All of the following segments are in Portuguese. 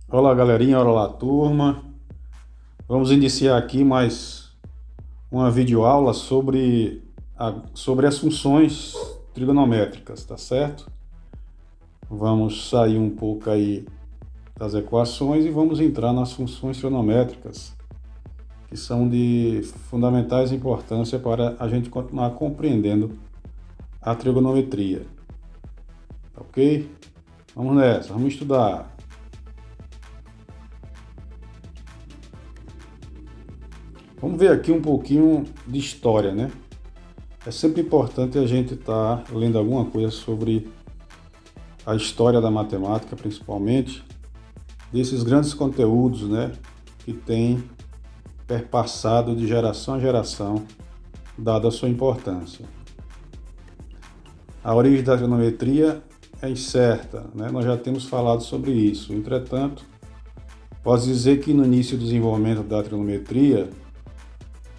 Olá, galerinha, olá, turma. Vamos iniciar aqui mais uma videoaula sobre as funções trigonométricas, tá certo? Vamos sair um pouco aí das equações e vamos entrar nas funções trigonométricas, que são de fundamentais importância para a gente continuar compreendendo a trigonometria, tá ok? Vamos nessa, vamos estudar. Vamos ver aqui um pouquinho de história, né? É sempre importante a gente estar lendo alguma coisa sobre a história da matemática, principalmente, desses grandes conteúdos, né, que têm perpassado de geração a geração, dada a sua importância. A origem da trigonometria é incerta, né? Nós já temos falado sobre isso. Entretanto, posso dizer que no início do desenvolvimento da trigonometria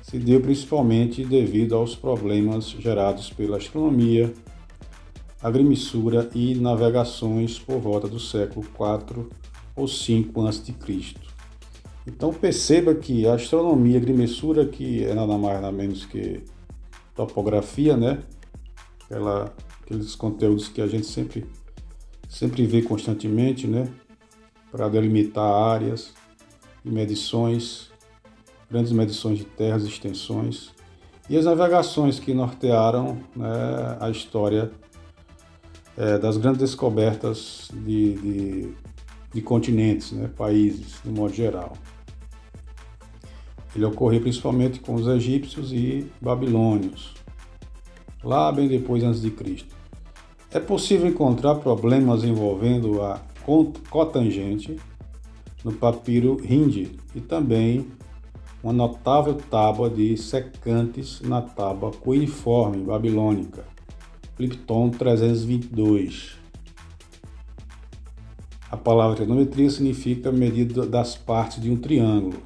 se deu principalmente devido aos problemas gerados pela astronomia, agrimensura e navegações por volta do século IV ou V a.C. Então perceba que a astronomia, agrimensura, que é nada mais nada menos que topografia, né? Aqueles conteúdos que a gente sempre vê constantemente, né? Para delimitar áreas e medições, grandes medições de terras e extensões, e as navegações que nortearam, né, a história das grandes descobertas de continentes, né, países, de modo geral. Ele ocorreu principalmente com os egípcios e babilônios, lá bem depois antes de Cristo. É possível encontrar problemas envolvendo a cotangente no papiro Hindi e também uma notável tábua de secantes na tábua cuneiforme babilônica, Clipton 322. A palavra trigonometria significa medida das partes de um triângulo.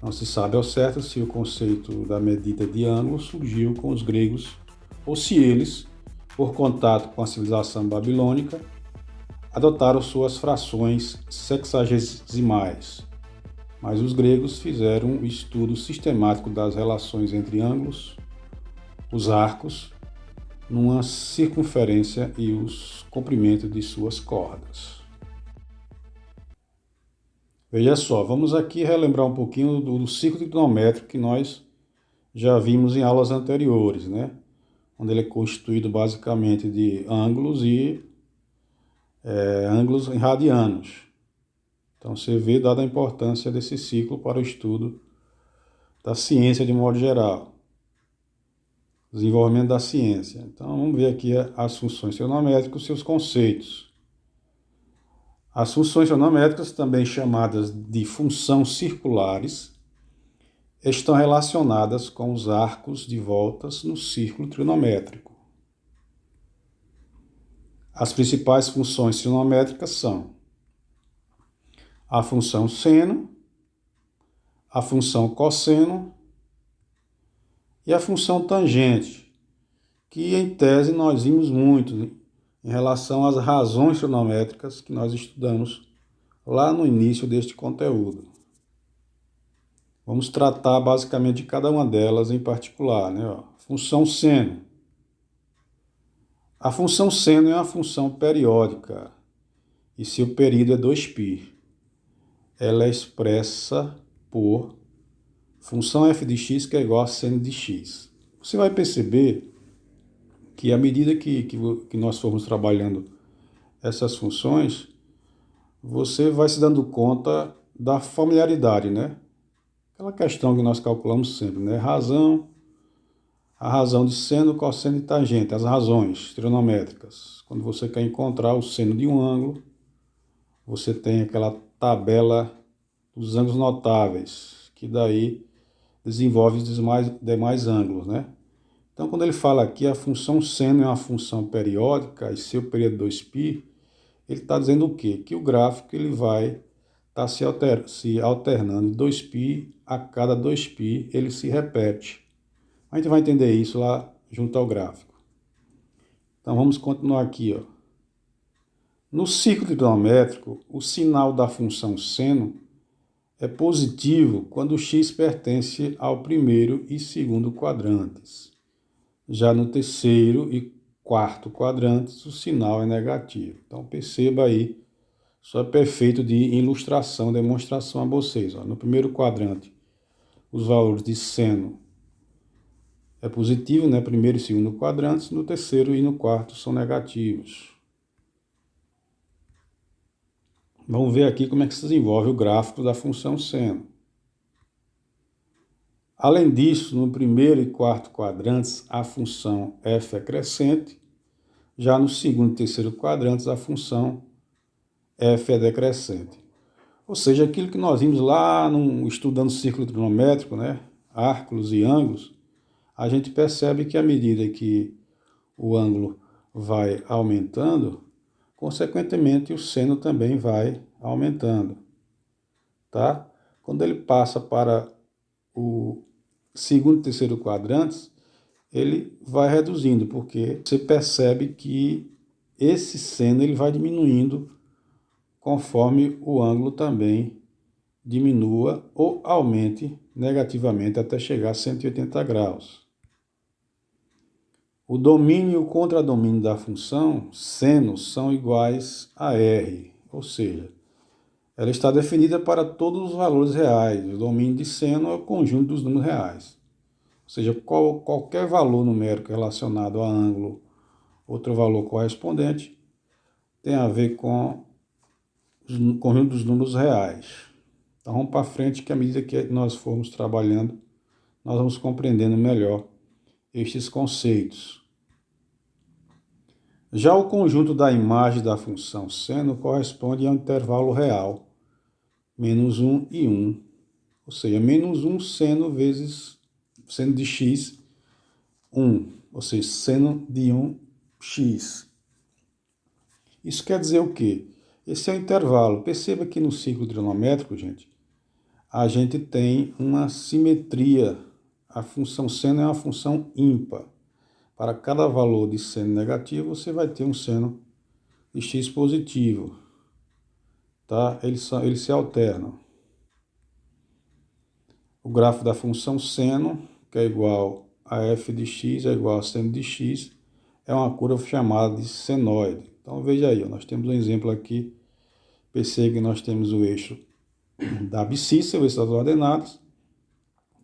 Não se sabe ao certo se o conceito da medida de ângulo surgiu com os gregos ou se eles, por contato com a civilização babilônica, adotaram suas frações sexagesimais. Mas os gregos fizeram um estudo sistemático das relações entre ângulos, os arcos, numa circunferência e os comprimentos de suas cordas. Veja só, vamos aqui relembrar um pouquinho do ciclo trigonométrico que nós já vimos em aulas anteriores, né? Onde ele é constituído basicamente de ângulos e ângulos em radianos. Então você vê dada a importância desse ciclo para o estudo da ciência de modo geral, desenvolvimento da ciência. Então vamos ver aqui as funções trigonométricas e seus conceitos. As funções trigonométricas, também chamadas de funções circulares, estão relacionadas com os arcos de voltas no círculo trigonométrico. As principais funções trigonométricas são a função seno, a função cosseno e a função tangente, que em tese nós vimos muito em relação às razões trigonométricas que nós estudamos lá no início deste conteúdo. Vamos tratar basicamente de cada uma delas em particular, né? Função seno. A função seno é uma função periódica e seu período é 2π. Ela é expressa por função f de x, que é igual a seno de x. Você vai perceber que à medida que nós formos trabalhando essas funções, você vai se dando conta da familiaridade, né? Aquela questão que nós calculamos sempre, né? A razão de seno, cosseno e tangente, as razões trigonométricas. Quando você quer encontrar o seno de um ângulo, você tem aquela tabela dos ângulos notáveis, que daí desenvolve os demais ângulos, né? Então, quando ele fala aqui a função seno é uma função periódica e seu período é 2π, ele está dizendo o quê? Que o gráfico ele vai estar se alternando 2π, a cada 2π ele se repete. A gente vai entender isso lá junto ao gráfico. Então vamos continuar aqui, ó. No ciclo trigonométrico, o sinal da função seno é positivo quando o x pertence ao primeiro e segundo quadrantes. Já no terceiro e quarto quadrantes, o sinal é negativo. Então, perceba aí, isso é perfeito de ilustração, demonstração a vocês. No primeiro quadrante, os valores de seno é positivo, né? Primeiro e segundo quadrantes, no terceiro e no quarto são negativos. Vamos ver aqui como é que se desenvolve o gráfico da função seno. Além disso, no primeiro e quarto quadrantes, a função f é crescente. Já no segundo e terceiro quadrantes, a função f é decrescente. Ou seja, aquilo que nós vimos lá estudando círculo trigonométrico, né? Árculos e ângulos, a gente percebe que à medida que o ângulo vai aumentando, consequentemente o seno também vai aumentando, tá? Quando ele passa para o segundo e terceiro quadrantes, ele vai reduzindo, porque você percebe que esse seno ele vai diminuindo conforme o ângulo também diminua ou aumente negativamente até chegar a 180 graus. O domínio e o contradomínio da função seno são iguais a R, ou seja, ela está definida para todos os valores reais. O domínio de seno é o conjunto dos números reais. Ou seja, qualquer valor numérico relacionado a ângulo, outro valor correspondente, tem a ver com o conjunto dos números reais. Então vamos para frente, que à medida que nós formos trabalhando, nós vamos compreendendo melhor estes conceitos. Já o conjunto da imagem da função seno corresponde a um intervalo real, menos 1 e 1. Ou seja, menos 1 seno vezes seno de x, 1. Ou seja, seno de 1x. Isso quer dizer o quê? Esse é o intervalo. Perceba que no ciclo trigonométrico, gente, a gente tem uma simetria. A função seno é uma função ímpar. Para cada valor de seno negativo, você vai ter um seno de x positivo. Tá? Eles se alternam. O gráfico da função seno, que é igual a f de x, é igual a seno de x, é uma curva chamada de senoide. Então veja aí, nós temos um exemplo aqui. Perceba que nós temos o eixo da abscissa, o eixo das ordenadas.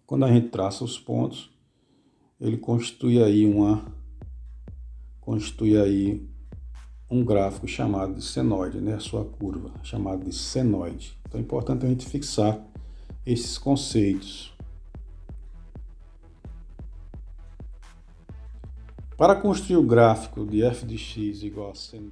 Quando a gente traça os pontos, ele constitui aí um gráfico chamado de senoide, né? A sua curva, chamada de senoide. Então é importante a gente fixar esses conceitos. Para construir o gráfico de f de x igual a seno